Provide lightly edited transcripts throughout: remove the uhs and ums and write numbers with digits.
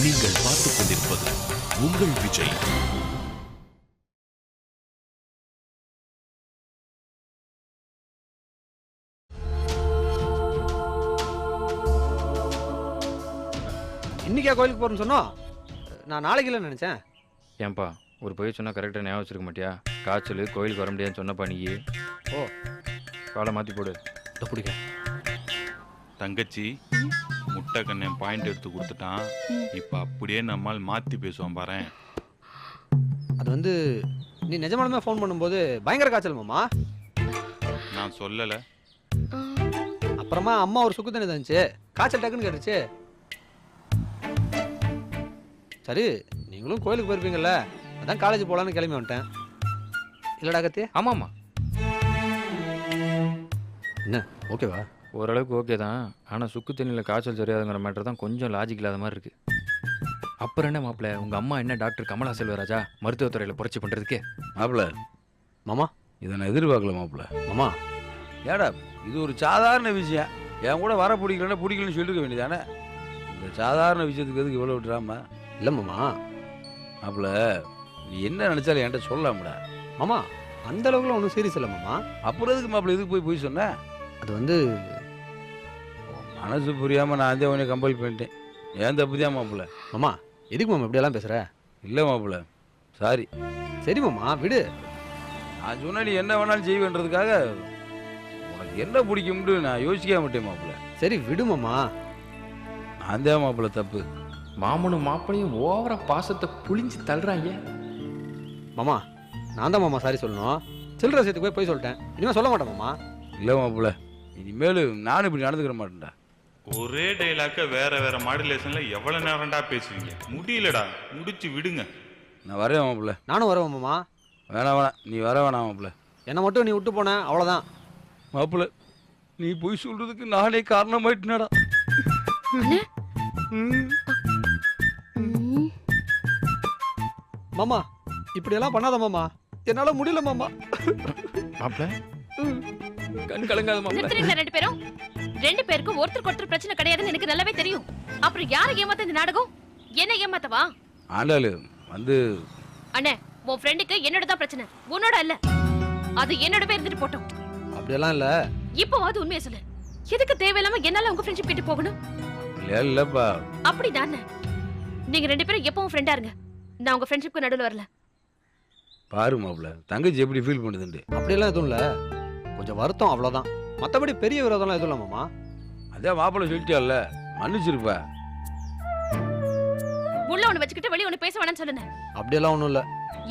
நீங்கள் பார்த்துக் கொண்டிருப்பது உங்கள் விஜய். இன்னைக்கா கோயிலுக்கு போறேன்னு சொன்னோம்? நான் நாளைக்கு இல்லை நினைச்சேன். ஏன்பா ஒரு போய் சொன்னால் கரெக்டாக ஞாபகம் வச்சிருக்க மாட்டியா? காய்ச்சல் கோயிலுக்கு வர முடியாதுன்னு சொன்னப்பா நீ. ஓ, காலை மாற்றி போடு. பிடிக்க தங்கச்சி முட்டை கண்ணன் பாயிண்ட் எடுத்து கொடுத்துட்டான். இப்போ அப்படியே நம்மால் மாற்றி பேசுவான் பாரு. அது வந்து நீ நிஜமாலுமே ஃபோன் பண்ணும்போது பயங்கர காய்ச்சல் மாமா. நான் சொல்லலை. அப்புறமா அம்மா ஒரு சுக்கு தண்ணி தந்துச்சு, காய்ச்சல் டக்குன்னு கேட்டுச்சு. சரி, நீங்களும் கோயிலுக்கு போயிருப்பீங்கல்ல, அதான் காலேஜ் போகலான்னு கிளம்பி வந்துட்டேன். இல்லடா கத்தி? ஆமாம்மா. என்ன ஓகேவா? ஓரளவுக்கு ஓகே தான். ஆனால் சுக்கு தண்ணியில் காய்ச்சல் சரியாதுங்கிற மேட்டர் தான் கொஞ்சம் லாஜிக் இல்லாத மாதிரி இருக்குது. அப்புறம் என்ன மாப்பிள்ள, உங்கள் அம்மா என்ன டாக்டர் கமலா செல்வராஜா மருத்துவத்துறையில் புரட்சி பண்ணுறதுக்கு? மாப்பிள்ள மாமா இதை நான் எதிர்பார்க்கல மாப்பிள்ள. மாமா ஏடா இது ஒரு சாதாரண விஷயம். என் கூட வர பிடிக்கலன்னா பிடிக்கலன்னு சொல்லிருக்க வேண்டியதானே. இந்த சாதாரண விஷயத்துக்கு எதுக்கு இவ்வளோ விட்டுறாம? இல்லை மாமா. மாப்பிள்ள நீ என்ன நினைச்சாலும் என்கிட்ட சொல்லலாம்டா. மாமா அந்த அளவுக்குலாம் ஒன்றும் சீரியஸ் இல்லை மாமா. அப்புறம் எதுக்கு மாப்பிள்ள இதுக்கு போய் சொன்ன? அது வந்து மனசு புரியாமல் நான் அதே உடனே கம்பல் பண்ணிட்டேன். ஏன் தப்பு தான் மாப்பிள்ள. மாமா எதுக்கு மாமா இப்படியெல்லாம் பேசுகிற? இல்லை மாப்பிள்ள சாரி. சரி மாமா விடு. நான் சொன்ன நீ என்ன வேணாலும் செய்வேன்றதுக்காக உனக்கு என்ன பிடிக்கும்னு நான் யோசிக்க மாட்டேன் மாப்பிள்ள. சரி விடு மாமா. நான் தான் மாப்பிள்ள தப்பு. மாமனும் மாப்பிளையும் ஓவரா பாசத்தை புளிஞ்சு தள்ளுறாங்க. மாமா நான் தான் மாமா சாரி சொல்லணும். சில்லற விஷயத்துக்கு போய் சொல்லிட்டேன். இனிமேல் சொல்ல மாட்டேன் மாமா. இல்லை மாப்பிள்ள இனிமேல் நானும் இப்படி நடந்துக்கிற மாட்டேன்டா. ஒரே டைலாக்க வேற வேற மாடுலேஷன்ல எவ்வளவு நேரம்டா பேசுவீங்க? முடியலடா, முடிச்சு விடுங்க. நான் வரேன் மாப்பிள்ள. நானும் வருவேன் மாமா. வேணாம் நீ வர வேணாம் மாப்பிள்ள. என்னை மட்டும் நீ விட்டு போன அவ்வளோதான். மாப்பிள்ள நீ போய் சொல்றதுக்கு நானே காரணமாயிட்டுனடா. மாமா இப்படியெல்லாம் பண்ணாத மாமா, என்னால முடியல மாமா. மாப்பிள்ள கண் கலங்காத மாப்பிள்ள. நிறுத்துறீங்க ரெண்டு பேரும். ரெண்டு பேருக்கும் ஒருத்தருக்கு ஒருத்தர் பிரச்சனை கிடையாதுன்னு எனக்கு நல்லாவே தெரியும். அப்புறம் யாரை ஏமாத்த இந்த நாடகம்? என்ன ஏமாத்தவா? ஆண்டாளு வந்து அண்ணே, உன் ஃப்ரெண்டுக்கு என்னோட தான் பிரச்சனை, உன்னோட இல்ல. அது என்னோடவே இருந்துட்டு போட்டோம். அப்படியெல்லாம் இல்ல. இப்போவாது உண்மையை சொல்லு. எதுக்கு தேவையில்லாம என்னால உங்க ஃப்ரெண்ட்ஷிப் கிட்ட போகணும்? இல்லப்பா. அப்படிதானே. நீங்க ரெண்டு பேரும் எப்பவும் ஃப்ரெண்டா இருங்க. நான் உங்க ஃப்ரெண்ட்ஷிப்க்கு நடுவுல வரல. பாரு மாப்பிள்ள தங்கச்சி எப்படி ஃபீல் பண்ணுதுன்னு. அப்படியெல்லாம் எதுவும் இல்ல, கொஞ்சம் வருத்தம் அவ்வளவுதான். மத்தபடி பெரிய விரோதம்லாம் எதுவும் இல்ல மாமா. அதே மாப்பிள்ள சொல்லிட்டியால, மன்னிச்சிருப்பா. உள்ள ஒண்ணு வச்சுக்கிட்டு வெளிய ஒண்ணு பேச வேணாம்னு சொல்லுங்க. அப்படியெல்லாம் ஒண்ணும் இல்ல.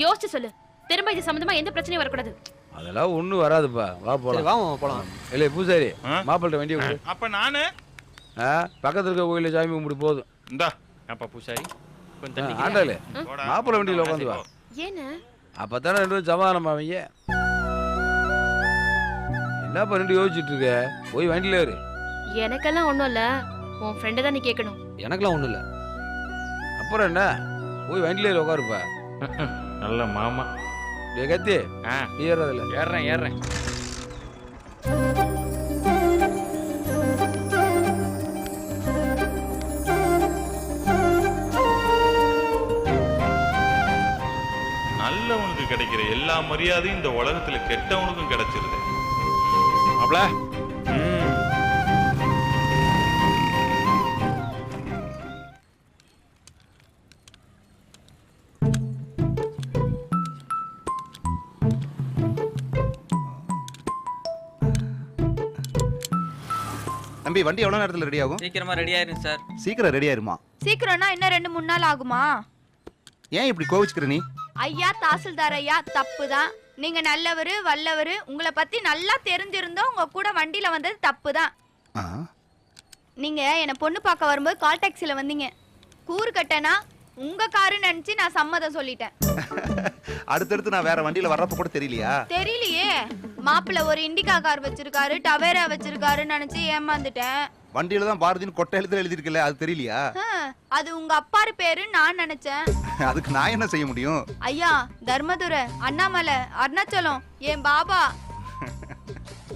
யோசிச்சு சொல்லு. திரும்ப இது சம்பந்தமா எந்த பிரச்சனையும் வரக்கூடாது. அதெல்லாம் ஒண்ணும் வராதுப்பா. வா போலாம். வா மாமா போலாம். இல்ல பூசாரி மாப்பிள்ளை வண்டியை கொடு. அப்ப நானு பக்கத்துல இருக்க கோயில சாமி கும்பிட்டு போதும். இந்தா அப்பா பூசாரி கொஞ்சம் ஆண்டாளு மாப்பிள்ளை வண்டியில உட்காந்து வா. ஏன்னு? அப்பதானே ரெண்டு பேரும் சமாதானம் ஆவீங்க. என்னப்பா ரெண்டு யோசிச்சுட்டு இருக்க? போய் வண்டியில ஏறு. எனக்கெல்லாம் ஒண்ணும் இல்ல. உன் ஃப்ரெண்ட் தான் நீ கேட்கணும். எனக்கெல்லாம் ஒண்ணும் இல்ல. அப்புறம் என்ன? போய் வண்டியில ஏறி உட்காருப்பா. நல்ல மாமா. கத்தி ஏறதில்ல. ஏறேன். நல்லவனுக்கு கிடைக்கிற எல்லா மரியாதையும் இந்த உலகத்துல கெட்டவனுக்கும் கிடைச்சிருது. மாப்பிள்ள தம்பி வண்டி எவ்வளவு நேரத்துல ரெடி ஆகும்? சீக்கிரமா ரெடி ஆயிருங்க சார். சீக்கிரம் ரெடி ஆயிருமா? சீக்கிரம்னா இன்னும் 2-3 நாள் ஆகுமா? ஏன் இப்படி கோவிச்சுக்கிற நீ? ஐயா தாசில்தார் ஐயா, தப்புதான். நீங்க நல்லவரு வல்லவரு, உங்களை பத்தி நல்லா தெரிஞ்சிருந்தோம் உங்க கூட வண்டியில வந்தது தப்புதான். நீங்க என்ன பொண்ணு பார்க்க வரும்போது கால் டாக்ஸில வந்தீங்க. கூறு கட்டனா உங்க காருன்னு நினைச்சு நான் சம்மதம் சொல்லிட்டேன். அடுத்தடுத்து நான் வேற வண்டியில வர்றப்ப கூட தெரியலையா? தெரியலையே. மாப்பிள்ள ஒரு இண்டிகா கார் வச்சிருக்காரு, டவேரா வச்சிருக்காருன்னு நினைச்சு ஏமாந்துட்டேன். வண்டியில தான் பாரதின்னு கொட்டை எழுத்துல எழுதி இருக்கல, அது தெரியலையா? அது உங்க அப்பாரு பேருன்னு நான் நினைச்சேன். அதுக்கு நான் என்ன செய்ய முடியும்? ஐயா, தர்மதுரை, அண்ணாமலை, அருணாச்சலம், என் பாபா.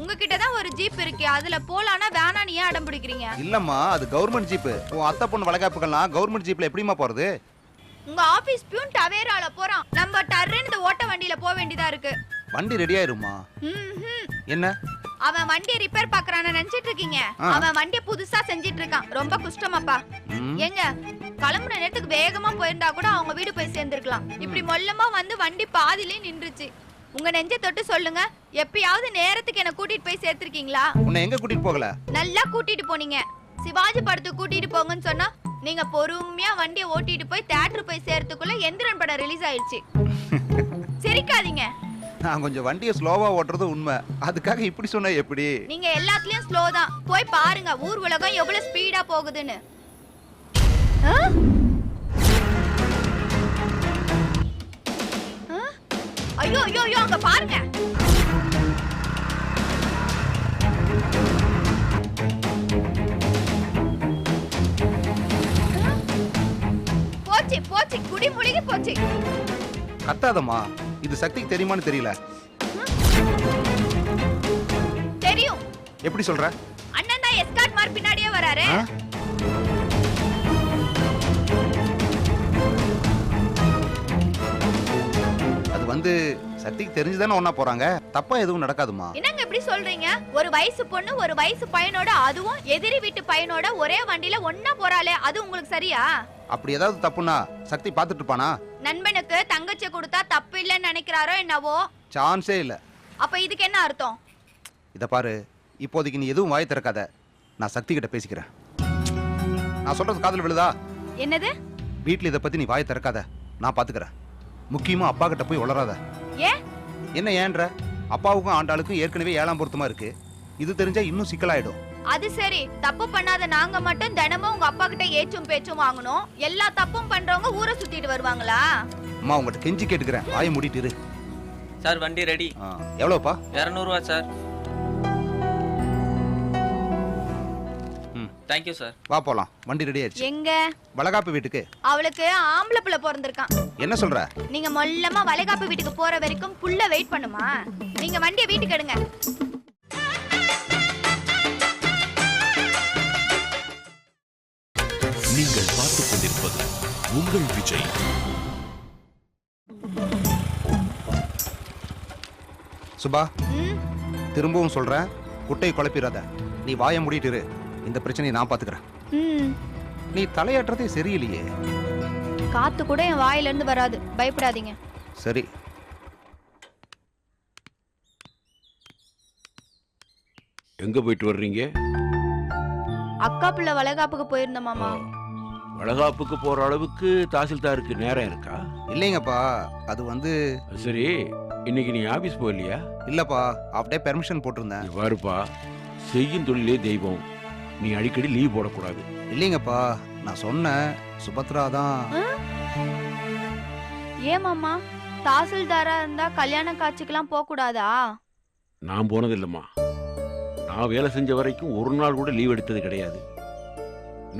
உங்ககிட்ட தான் ஒரு ஜீப் இருக்கு, அதுல போலானா வேணான்னு ஏன் அடம் பிடிக்கிறீங்க? இல்லம்மா அது கவர்மெண்ட் ஜீப்பு. உன் அத்தை பொண்ணு வளகாப்புக்கெல்லாம் கவர்மெண்ட் ஜீப்ல எப்படிமா போறது? உங்க ஆபீஸ் பியூன் டவேரால போறான், நம்ம டர்ன்னு இந்த ஓட்ட வண்டியில போக வேண்டியதா இருக்கு. வண்டி ரெடி ஆயிருமா? என்ன அவன் வண்டி ரிப்பேர் பாக்குறான்னு நினைச்சிட்டு இருக்கீங்க? அவன் வண்டிய புதுசா செஞ்சிட்டு இருக்கான். ரொம்ப குஷ்டமாப்பா. ஏங்க கிளம்புற நேரத்துக்கு வேகமா போயிருந்தா கூட அவங்க வீடு போய் சேர்ந்திருக்கலாம். இப்படி மொல்லமா வந்து வண்டி பாதியிலே நின்றுச்சு. உங்க நெஞ்ச தொட்டு சொல்லுங்க, எப்பயாவது நேரத்துக்கு என்ன கூட்டிட்டு போய் சேர்த்திருக்கீங்களா? உன்னை எங்க கூட்டிட்டு போகல? நல்லா கூட்டிட்டு போனீங்க. சிவாஜி படத்துக்கு கூட்டிட்டு போங்கன்னு சொன்னா நீங்க பொறுமையா வண்டியை ஓட்டிட்டு போய் தியேட்டர் போய் சேர்த்துக்குள்ள எந்திரன் படம் ரிலீஸ் ஆயிடுச்சு. சிரிக்காதீங்க. நான் கொஞ்சம் வண்டியை ஸ்லோவா ஓட்டுறது உண்மை, அதுக்காக இப்படி சொன்னா எப்படி? நீங்க எல்லாத்துலயும் ஸ்லோ தான். போய் பாருங்க ஊர் உலகம் எவ்வளவு ஸ்பீடா போகுதுன்னு. ஐயோ ஐயோ ஐயோ, அங்க பாருங்க. போச்சு போச்சு, குடி முழுகி போச்சு. கத்தாதம்மா, இது சக்திக்கு தெரியுமான்னு தெரியல. தெரியும். எப்படி சொல்ற? அண்ணன் தான் எஸ்கார்ட் மார் பின்னாடியே வராரு. அது வந்து சக்திக்கு தெரிஞ்சுதானே ஒண்ணா போறாங்க, தப்பா எதுவும் நடக்காதுமா. என்னங்க இப்படி சொல்றீங்க? ஒரு வயசு பொண்ணு ஒரு வயசு பையனோட, அதுவும் எதிரி வீட்டு பையனோட ஒரே வண்டியில ஒண்ணா போறாளே, அது உங்களுக்கு சரியா? அப்படி ஏதாவது தப்புனா சக்தி பாத்துட்டு இருப்பானா? நண்பனுக்கு தங்கச்சி கொடுத்தா தப்பு இல்லைன்னு நினைக்கிறாரோ என்னவோ. சான்ஸே இல்ல. அப்ப இதுக்கு என்ன அர்த்தம்? இத பாரு, இப்போதைக்கு நீ எதுவும் வாய் திறக்காத, நான் சக்தி கிட்ட பேசிக்கிறேன். நான் சொல்றது காதுல விழுதா? என்னது? வீட்ல இத பத்தி நீ வாய் திறக்காத, நான் பாத்துக்கிறேன். முக்கியமா அப்பா கிட்ட போய் உளராத. ஏன்? என்ன ஏன்ற? அப்பாவுக்கும் ஆண்டாளுக்கும் ஏற்கனவே 7ஆம் பொருத்தமா இருக்கு, இது தெரிஞ்சா இன்னும் சிக்கலாயிடும். அது சரி, தப்பு பண்ணாத நாங்க மட்டும் தினமும் உங்க அப்பா கிட்ட ஏச்சும் பேச்சும் வாங்கணும், எல்லா தப்பும் பண்றவங்க ஊரை சுத்திட்டு வருவாங்களா? அம்மா உங்ககிட்ட கெஞ்சி கேட்டுக்கிறேன், வாயை மூடிட்டு இரு. சார் வண்டி ரெடி. எவ்வளவுப்பா? 200 ரூபா சார். Thank you sir. வா போலாம், வண்டி ரெடி ஆயிடுச்சு. எங்க? வளகாப்பு வீட்டுக்கு. அவளுக்கு ஆம்பளை புள்ள பிறந்திருக்கான். என்ன சொல்ற? நீங்க மொல்லமா வளைகாப்பு வீட்டுக்கு போற வரைக்கும் புள்ள வெயிட் பண்ணுமா? நீங்க வண்டியை வீட்டுக்கு எடுங்க. நீங்கள் பார்த்துக் கொண்டிருப்பது உங்கள் விஜய். சுபா, திரும்பவும் சொல்றேன், குட்டையை குழப்பிடாத. நீ வாயை மூடிட்டு இரு, இந்த பிரச்சனையை நான் பாத்துக்கிறேன். நீ தலையாட்டுறதே சரியில்லையே. காத்து கூட என் வாயில இருந்து வராது, பயப்படாதீங்க. சரி. எங்க போயிட்டு வர்றீங்க? அக்கா பிள்ளை வளைகாப்புக்கு போயிருந்த மாமா. வளகாப்புக்கு போற அளவுக்கு தாசில்தாருக்கு நேரம் இருக்கா? இல்லைங்கப்பா, அது வந்து. சரி, இன்னைக்கு நீ ஆபீஸ் போகலையா? இல்லப்பா, அப்படியே பெர்மிஷன் போட்டிருந்தேன். வருப்பா, செய்யும் தொழிலே தெய்வம், நீ அடிக்கடி லீவ் போடக்கூடாது. இல்லைங்கப்பா, நான் சொன்னேன், சுபத்ரா தான். ஏன் மாமா, தாசில்தாரா இருந்தா கல்யாண காட்சிக்கெல்லாம் போக கூடாதா? நான் போனதில்லைம்மா. நான் வேலை செஞ்ச வரைக்கும் ஒரு நாள் கூட லீவ் எடுத்தது கிடையாது.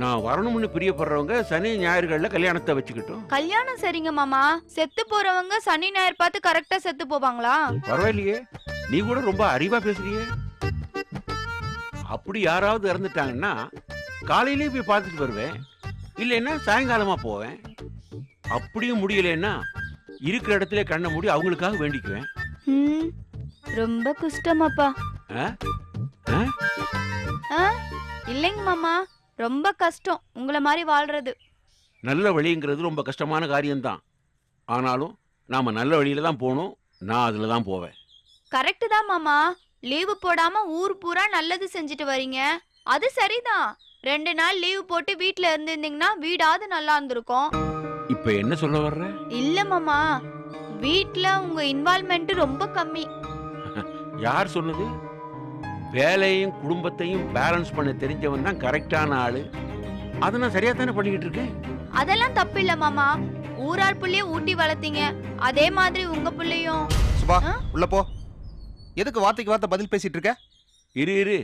நான் வரணும்னு பிரியப்படுறவங்க சனி ஞாயிறுகள்ல கல்யாணத்தை வச்சுக்கிட்டோம். கல்யாணம் சரிங்க மாமா, செத்து போறவங்க சனி ஞாயிறு பார்த்து கரெக்டா செத்து போவாங்களா? பரவாயில்லையே, நீ கூட ரொம்ப அறிவா பேசுறியே. அப்படி யாராவது இறந்துட்டாங்கன்னா காலையிலேயே போய் பார்த்துட்டு வருவேன், இல்லைன்னா சாயங்காலமா போவேன். அப்படியும் முடியலன்னா இருக்கிற இடத்துல கண்ணை மூடி அவங்களுக்காக வேண்டிக்குவேன். ரொம்ப கஷ்டமாப்பா. இல்லைங்க மாமா, ரொம்ப கஷ்டம் உங்களை மாதிரி வாழ்றது. நல்ல வழிங்கிறது ரொம்ப கஷ்டமான காரியம்தான். ஆனாலும் நாம நல்ல வழியில தான் போகணும். நான் அதுல தான் போவேன். கரெக்ட் தான் மாமா, லீவு போடாம ஊர் பூரா நல்லது செஞ்சுட்டு வரீங்க, அது சரிதான். 2 நாள் லீவு போட்டு வீட்ல இருந்திருந்தீங்கன்னா வீடாவது நல்லா இருந்திருக்கும். இப்ப என்ன சொல்ல வர்ற? இல்ல மாமா, வீட்ல உங்க இன்வால்வ்மெண்ட் ரொம்ப கம்மி. யார் சொன்னது? வேலையும் குடும்பத்தையும் பேலன்ஸ் பண்ண தெரிஞ்சவன் தான் கரெக்டான ஆளு. அதை நான் சரியா தானே பண்ணிக்கிட்டு இருக்கேன். அதெல்லாம் தப்பு இல்ல மாமா, ஊரார் புள்ளைய ஊட்டி வளர்த்தீங்க, அதே மாதிரி உங்க புள்ளையும். சுபா, உள்ள போ. எதுக்கு வார்த்தைக்கு வார்த்தை பதில் பேசிட்டு இருக்க? இரு இரு,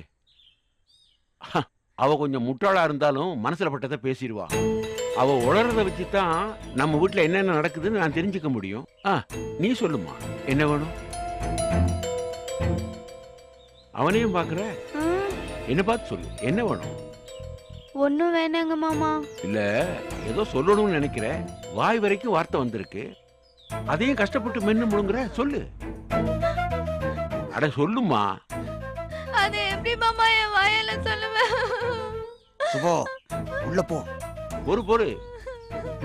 அவ கொஞ்சம் முட்டாளா இருந்தாலும் மனசுல பட்டதை பேசிடுவா. அவ உளறத வச்சுதான் நம்ம வீட்டுல என்னென்ன நடக்குதுன்னு நான் தெரிஞ்சுக்க முடியும். நீ சொல்லுமா, என்ன வேணும்? அவனையும் பாக்குற? என்ன பார்த்து சொல்லு, என்ன வேணும்? ஒன்னும் வேணாங்க மாமா. இல்ல ஏதோ சொல்லணும்னு நினைக்கிற, வாய் வரைக்கும் வார்த்தை வந்திருக்கு, அதையும் கஷ்டப்பட்டு மென்னு முழுங்குற, சொல்லு. அட சொல்லுமா. அது எப்படி மாமா என் வாயால சொல்லுவேன்? சுபோ உள்ள போ. பொறு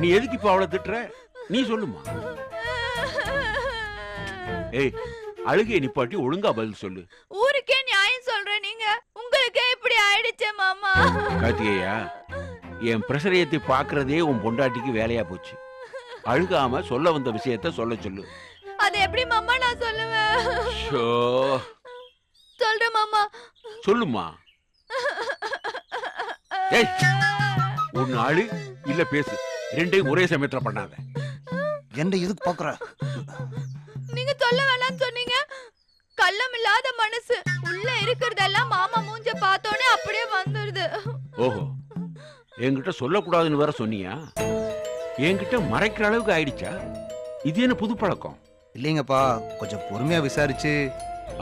நீ எதுக்கு இப்ப அவளை திட்டுற? நீ சொல்லுமா. ஏய், அழுகையை நிப்பாட்டி ஒழுங்கா பதில் சொல்லு. ஊருக்கே நியாயம் சொல்ற நீங்க, உங்களுக்கே இப்படி ஆயிடுச்சே மாமா. கார்த்திகேயா, என் பிரசரியத்தை பாக்குறதே உன் பொண்டாட்டிக்கு வேலையா போச்சு. அழுகாம சொல்ல வந்த விஷயத்த சொல்ல சொல்லு. அது எப்படி மாமா நான் சொல்லுவேன்? சொல்றேன் மாமா. சொல்லுமா. ஏய், ஒன்னு அழு இல்ல பேசு, ரெண்டையும் ஒரே சமயத்துல பண்ணாத. என்ன எதுக்கு பாக்குற? நீங்க சொல்ல வேணாம்னு சொன்னீங்க. கள்ளம் இல்லாத மனசு உள்ள இருக்கிறதெல்லாம் மாமா மூஞ்ச பார்த்தோனே அப்படியே வந்துருது. ஓஹோ, என்கிட்ட சொல்லக்கூடாதுன்னு வேற சொன்னியா? என்கிட்ட மறைக்கிற அளவுக்கு ஆயிடுச்சா? இது என்ன புது பழக்கம்? இல்லைங்கப்பா, கொஞ்சம் பொறுமையா விசாரிச்சு.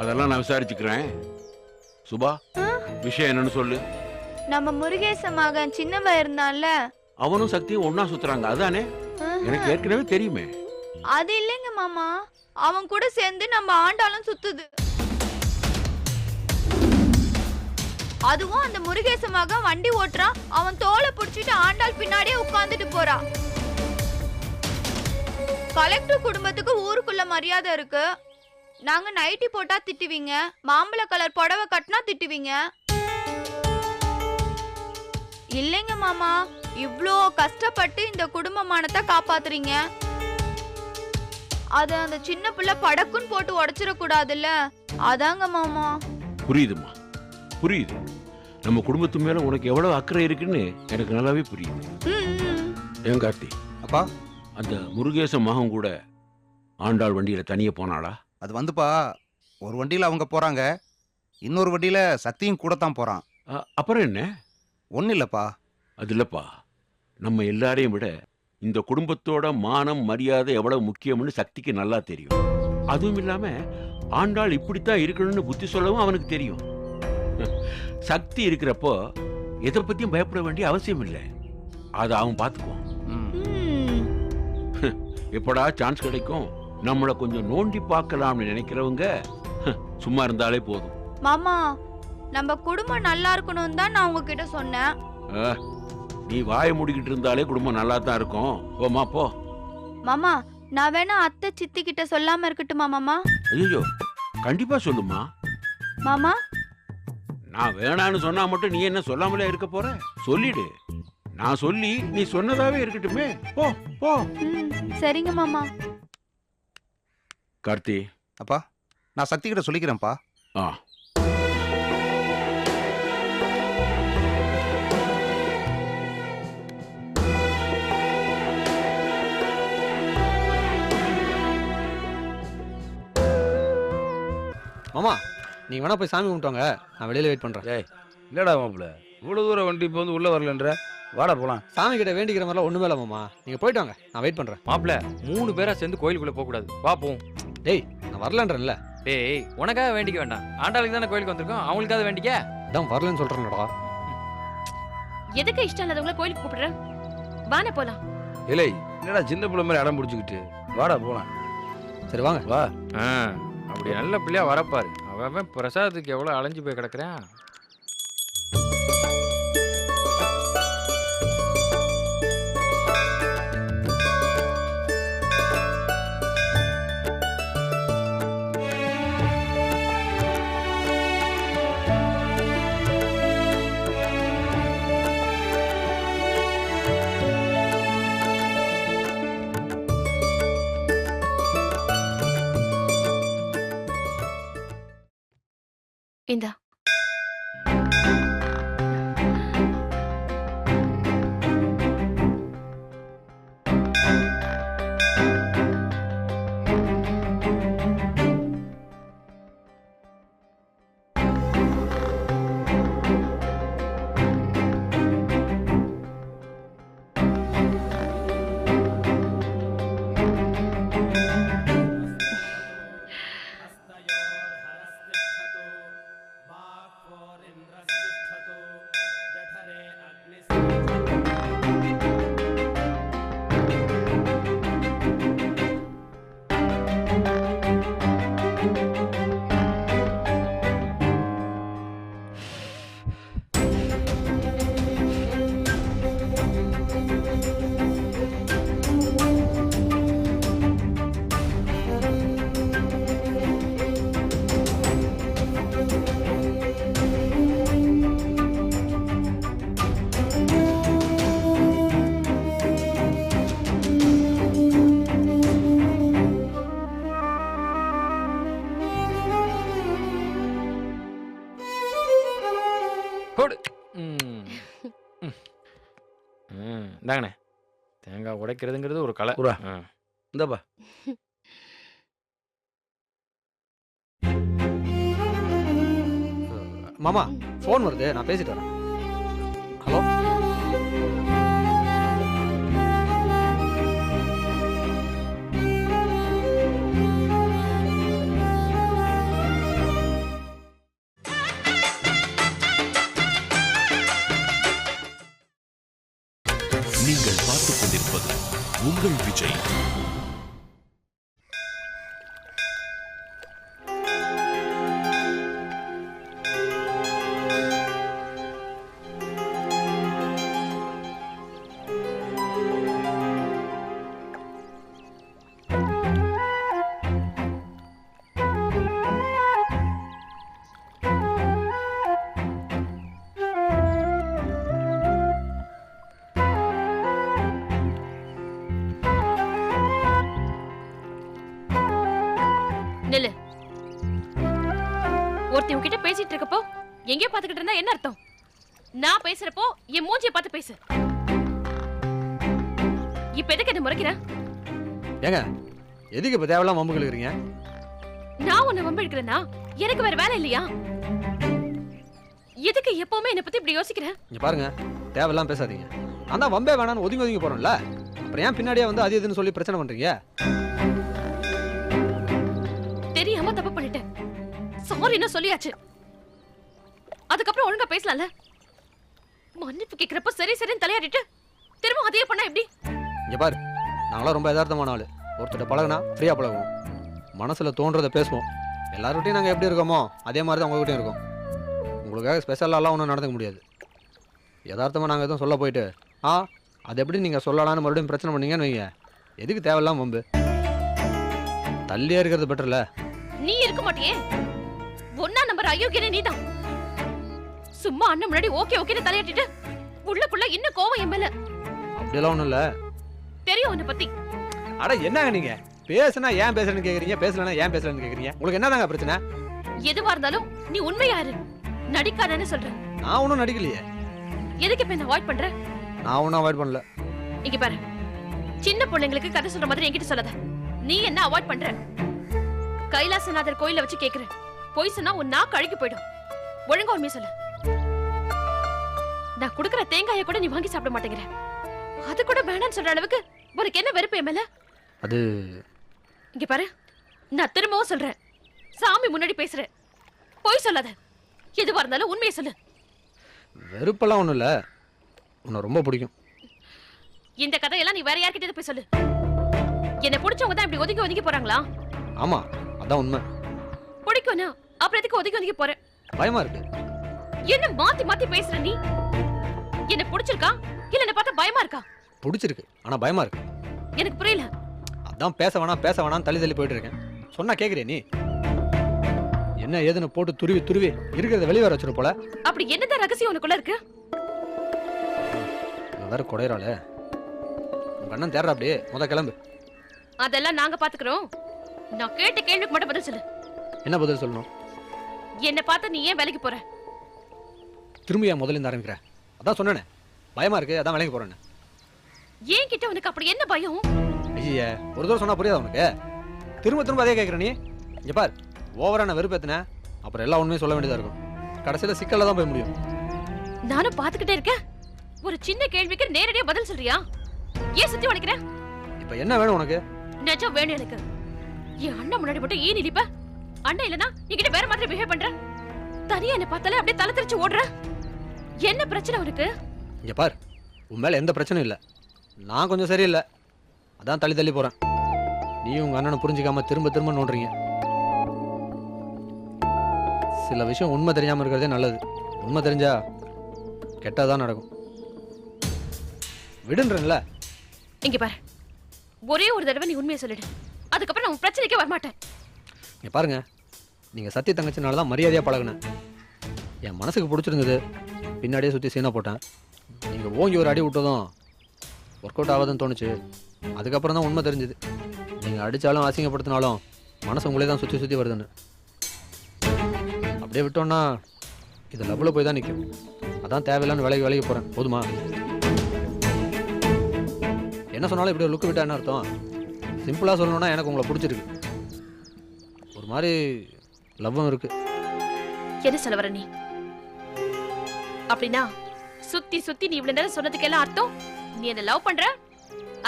அதெல்லாம் நான் விசாரிச்சுக்கிறேன். சுபா, விஷயம் என்னன்னு சொல்லு. நம்ம முருகேச மகன் சின்னவன் இருந்தான்ல, அவனும் சக்தியும் ஒன்னா சுத்துறாங்க, அதானே? எனக்கு ஏற்கனவே தெரியுமே. அது இல்லைங்க மாமா, அவன் கூட சேர்ந்து நம்ம ஆண்டாளும் சுத்துது. அதுவும் அந்த முருகேச மகன் வண்டி ஓட்டுறான், அவன் தோலை புடிச்சிட்டு ஆண்டாள் பின்னாடியே உட்கார்ந்துட்டு போறான். கலெக்டர் குடும்பத்துக்கு ஊருக்குள்ள மரியாதை இருக்கு. நாங்க நைட்டி போட்டா திட்டுவீங்க, மாம்பழ கலர் புடவை கட்டினா திட்டுவீங்க. இல்லைங்க மாமா, இவ்ளோ கஷ்டப்பட்டு இந்த குடும்பமானத்தை காப்பாத்துறீங்க. அத அந்த சின்ன பிள்ளை படக்குன்னு போட்டு உடைச்சிடக்கூடாதுல்ல, அதாங்க மாமா. புரியுதுமா, புரியுது. நம்ம குடும்பத்து மேல உனக்கு எவ்வளவு அக்கறை இருக்குன்னு எனக்கு நல்லாவே புரியுது. ஏன் கார்த்தி? அப்பா, அந்த முருகேச மகன் கூட ஆண்டாள் வண்டியில தனியே போனாளா? அது வந்துப்பா, ஒரு வண்டியில அவங்க போறாங்க, இன்னொரு வண்டியில சக்தியும் கூட தான் போறான். அப்புறம் என்ன? ஒன்னும் இல்லப்பா. அது இல்லப்பா, நம்ம எல்லாரையும் விட இந்த குடும்பத்தோட மானம் மரியாதை எவ்வளவு முக்கியம்னு சக்திக்கு நல்லா தெரியும். அதுவும் இல்லாம ஆண்டாள் இப்படித்தான் இருக்கணும்னு புத்தி சொல்லவும் அவனுக்கு தெரியும். சக்தி இருக்கிறப்போ எதை பத்தியும் பயப்பட வேண்டிய அவசியம் இல்லை. அதை அவன் பார்த்துக்குவான். எப்படா சான்ஸ் கிடைக்கும் நம்மளை கொஞ்சம் நோண்டி பார்க்கலாம்னு நினைக்கிறவங்க சும்மா இருந்தாலே போதும். மாமா, நம்ம குடும்பம் நல்லா இருக்கணும் தான் நான் உங்ககிட்ட சொன்னேன். நீ வாயை மூடிக்கிட்டு இருந்தாலே குடும்பம் நல்லா தான் இருக்கும். போமா போ. மாமா, நான் வேணா அத்தை சித்தி கிட்ட சொல்லாம இருக்கட்டுமா மாமா? ஐயோ, கண்டிப்பா சொல்லுமா. மாமா, நான் வேணான்னு சொன்னா மட்டும் நீ என்ன சொல்லாமலே இருக்க போற? சொல்லிடு. நான் சொல்லி நீ சொன்னதாவே இருக்கட்டுமே. போ போ. சரிங்க மாமா. கார்த்தி. அப்பா, நான் சக்தி கிட்ட சொல்லிக்கிறேன்ப்பா. மாமா, நீங்க வேணா போய் சாமி கும்பிட்டுவாங்க, நான் வெளியில வெயிட் பண்றேன். ஏய், இல்லடா மாப்பிள்ள, இவ்வளவு தூரம் வண்டி இப்போ வந்து உள்ள வரலன்ற, வாடா போலாம். சாமி கிட்ட வேண்டிக்கிற மாதிரிலாம் ஒண்ணுமே இல்ல மாமா, நீங்க போயிட்டு வாங்க, நான் வெயிட் பண்றேன். மாப்பிள்ள, 3 பேரா சேர்ந்து கோயிலுக்குள்ள போக கூடாது, வா போவோம். டேய், நான் வரலன்றேன்ல. டேய், உனக்காக வேண்டிக்க வேண்டாம், ஆண்டாளுக்கு தானே கோயிலுக்கு வந்திருக்கோம், அவங்களுக்காக வேண்டிக்க. அதான் வரலன்னு சொல்றேன்டா. எதுக்கு இஷ்டம் இல்லாதவங்கள கோயிலுக்கு கூப்பிடுற? வானே போலாம். இல்லை, என்னடா சின்ன பிள்ளை மாதிரி அடம் பிடிச்சிக்கிட்டு, வாடா போலாம். சரி வாங்க. வா. அப்படி நல்ல பிள்ளையா வரப்பாரு, அவன் பிரசாதத்துக்கு எவ்வளவு அலைஞ்சு போய் கிடக்குறான். இந்தா. தேங்காய் உடைக்கிறதுங்கிறது ஒரு கலை. உரா. ஆ. இந்தப்பா. மாமா ஃபோன் வருது, நான் பேசிட்டு வரேன். ஹலோ. நீங்கள் பார்த்துக் கொண்டிருப்பது உங்கள் விஜய். நில்லு. ஒருத்தி உன்கிட்ட பேசிட்டு இருக்கப்போ எங்கேயோ பாத்துக்கிட்டு இருந்தா என்ன அர்த்தம்? நான் பேசுறப்போ என் மூஞ்சிய பார்த்து பேசு. இப்ப எதுக்கு என்ன முறைக்கிற? ஏங்க எதுக்கு இப்போ தேவையில்லாம வம்பு கிழக்குறீங்க? நான் உன்னை வம்பு எடுக்கிறேன்னா எனக்கு வேற வேலை இல்லையா? எதுக்கு எப்பவுமே என்னை பத்தி இப்படி யோசிக்கிற? இங்க பாருங்க, தேவையில்லாம பேசாதீங்க. நான் தான் வம்பே வேணான்னு ஒதுங்கி ஒதுங்கி போறேன்ல, அப்புறம் ஏன் பின்னாடியே வந்து அது இதுன்னு சொல்லி பிரச்சனை பண்றீங்க? தெரியாம தப்பு பண்ணிட்டேன், சாரின்னு சொல்லியாச்சு. அதுக்கப்புறம் ஒழுங்கா பேசலாம்ல. மன்னிப்பு கேட்கிறப்ப சரி சரின்னு தலையாடிட்டு திரும்ப அதையே பண்ணா எப்படி? இங்க பாரு, நாங்களாம் ரொம்ப யதார்த்தமான ஆளு. ஒருத்தர் பழகுனா ஃப்ரீயா பழகுவோம், மனசுல தோன்றதை பேசுவோம். எல்லார்கிட்டையும் நாங்கள் எப்படி இருக்கோமோ அதே மாதிரி தான் உங்ககிட்டயும் இருக்கோம். உங்களுக்காக ஸ்பெஷலாலாம் ஒன்றும் நடந்துக்க முடியாது. யதார்த்தமாக நாங்கள் எதுவும் சொல்ல போயிட்டு அது எப்படி நீங்கள் சொல்லலான்னு மறுபடியும் பிரச்சனை பண்ணீங்கன்னு வைங்க, எதுக்கு தேவையில்லாம வம்பு? தள்ளியே இருக்கிறது பெட்டர்ல. நீ இருக்க மாட்டியே, ஒன்னா நம்பர் அயோக்கியனே நீதான். சும்மா அண்ணன் முன்னாடி ஓகே ஓகேன்னு தலையாட்டிட்டு உள்ளக்குள்ள இன்னும் கோவம் என் மேல. அப்படியெல்லாம் ஒன்றும் இல்லை. தெரியும் உன்னை பத்தி. அட என்னங்க நீங்க பேசுனா ஏன் பேசுறேன்னு கேக்குறீங்க, பேசலன்னா ஏன் பேசுறேன்னு கேக்குறீங்க? உங்களுக்கு என்னதாங்க பிரச்சனை? எதுவா இருந்தாலும் நீ உண்மையாரு, நடிக்காதன்னு சொல்றேன். நான் ஒன்றும் நடிக்கலையே. எதுக்கு இப்ப என்ன அவாய்ட் பண்ற? நான் ஒன்றும் அவாய்ட் பண்ணல. இங்க பாரு, சின்ன பொண்ணுங்களுக்கு கதை சொல்ற மாதிரி என்கிட்ட சொல்லாத. நீ என்ன அவாய்ட் பண்ற? கைலாசநாதர் கோயில வச்சு கேக்குற, போய் சொன்னா உன் நாக்கு அழுகி போயிடும். ஒழுங்கா உண்மையை சொல்லு. நான் குடுக்கற தேங்காயை கூட நீ வாங்கி சாப்பிட மாட்டேங்கிற, அது கூட வேணான்னு சொல்ற அளவுக்கு உனக்கு என்ன வெறுப்பு என் மேல? அது இங்க பாரு, நான் திரும்பவும் சொல்றேன், சாமி முன்னாடி பேசுறேன், போய் சொல்லாத. எதுவா இருந்தாலும் உண்மையை சொல்லு. வெறுப்பெல்லாம் ஒன்றும் இல்லை, உன்னை ரொம்ப பிடிக்கும். இந்த கதையெல்லாம் நீ வேற யார்கிட்ட போய் சொல்லு. என்ன பிடிச்சவங்க தான் இப்படி ஒதுங்கி ஒதுங்கி போறாங்களா? ஆமா, அதான் உண்மை. பிடிக்கும்னா அப்புறம் எதுக்கு ஒதுங்கி ஒதுங்கி போற? பயமா இருக்கு. என்ன மாத்தி மாத்தி பேசுற நீ? என்ன பிடிச்சிருக்கா இல்ல என்ன பார்த்தா பயமா இருக்கா? பிடிச்சிருக்கு, ஆனா பயமா இருக்கு. எனக்கு புரியல. அதான் பேச வேணாம் தள்ளி தள்ளி போயிட்டு இருக்கேன். சொன்னா கேக்குறியா நீ? என்ன ஏதுன்னு போட்டு துருவி துருவி இருக்கிறத வெளியே வர வச்சிரு போல. அப்படி என்னதான் ரகசியம் உனக்குள்ள இருக்கு? வேற குடையறாளே, உங்க அண்ணன் தேடுற. அப்படியே முத கிளம்பு. அதெல்லாம் நாங்க பாத்துக்கிறோம். நான் கேட்ட கேள்விக்கு மட்டும் பதில் சொல்லு. என்ன பதில் சொல்லணும்? என்ன பார்த்து நீ ஏன் வேலைக்கு போற? திரும்ப ஏன் முதல்ல இருந்து ஆரம்பிக்கிற? அதான் சொன்னேனே, பயமா இருக்கு, அதான் வேலைக்கு போறேன்னு. ஏன் கிட்ட உனக்கு அப்படி என்ன பயம்? ஐயா, ஒரு தடவை சொன்னா புரியாதா உனக்கு? திரும்ப திரும்ப அதே கேட்குற நீ. இங்க பார், ஓவரான வெறுப்பேத்தின அப்புறம் எல்லா உண்மையும் சொல்ல வேண்டியதா இருக்கும். கடைசியில சிக்கல்ல தான் போய் முடியும். நானும் பாத்துக்கிட்டே இருக்கேன், ஒரு சின்ன கேள்விக்கு நேரடியா பதில் சொல்றியா? ஏன் சுத்தி வளைக்கிற? இப்ப என்ன வேணும் உனக்கு? நிஜம் வேணும் எனக்கு. என் அண்ணன் முன்னாடி மட்டும் ஏன் நிலிப்ப? அண்ணன் இல்லனா என்கிட்ட வேற மாதிரி பிஹேவ் பண்ற. தனியா என்ன பார்த்தாலே அப்படியே தலை தெரிச்சு ஓடுற. என்ன பிரச்சனை உனக்கு? இங்க பார், உன் மேல எந்த பிரச்சனையும் இல்ல, நான் கொஞ்சம் சரியில்லை, அதான் தள்ளி தள்ளி போறேன். நீ உங்க அண்ணனை புரிஞ்சுக்காம திரும்ப திரும்ப நோண்டுறீங்க. சில விஷயம் உண்மை தெரியாம இருக்கிறதே நல்லது. உண்மை தெரிஞ்சா கெட்டதான் நடக்கும். விடுன்றல. இங்க பாரு, ஒரே ஒரு தடவை நீ உண்மையை சொல்லிடு, அதுக்கப்புறம் நான் பிரச்சனைக்கே வரமாட்டேன். இங்க பாருங்க, நீங்க சத்திய தங்கச்சினால தான் மரியாதையா பழகுனேன். என் மனசுக்கு பிடிச்சிருந்தது, பின்னாடியே சுத்தி சீனா போட்டேன். நீங்க ஓங்கி ஒரு அடி விட்டதும் ஒர்க் அவுட் ஆகாதுன்னு தோணுச்சு. அதுக்கப்புறம் தான் உண்மை தெரிஞ்சுது, நீங்க அடிச்சாலும் அசிங்கப்படுத்தினாலும் மனசு உங்களே தான் சுத்தி சுத்தி வருதுன்னு. அப்படியே விட்டோம்னா இது லவ்ல போய் தான் நிற்கும். அதான் தேவையில்லான்னு வேலைக்கு போறேன். போதுமா? என்ன சொன்னாலும் இப்படி ஒரு லுக்கு விட்டா என்ன அர்த்தம்? சிம்பிளாக சொல்லணும்னா எனக்கு உங்களை பிடிச்சிருக்கு. ஒரு மாதிரி லவ்வும் இருக்கு. என்ன சொல்ல வர நீ? அப்படின்னா சுத்தி சுத்தி நீ இவ்வளவு நேரம் சொன்னதுக்கெல்லாம் அர்த்தம் நீ என்ன லவ் பண்ற,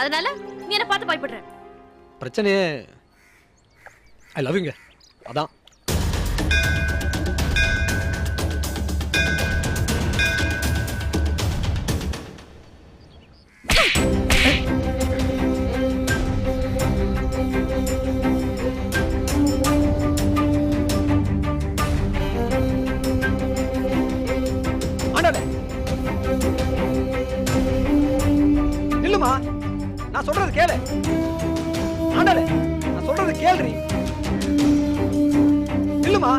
அதனால நீ என்ன பார்த்து பயப்படுற. பிரச்சனையே ஐ லவ்ங்க. அதான் இல்லம்மா, நான் சொல்றது கேளு. ஆண்டாளே, நான் சொல்றது கேளுடி. இல்லம்மா.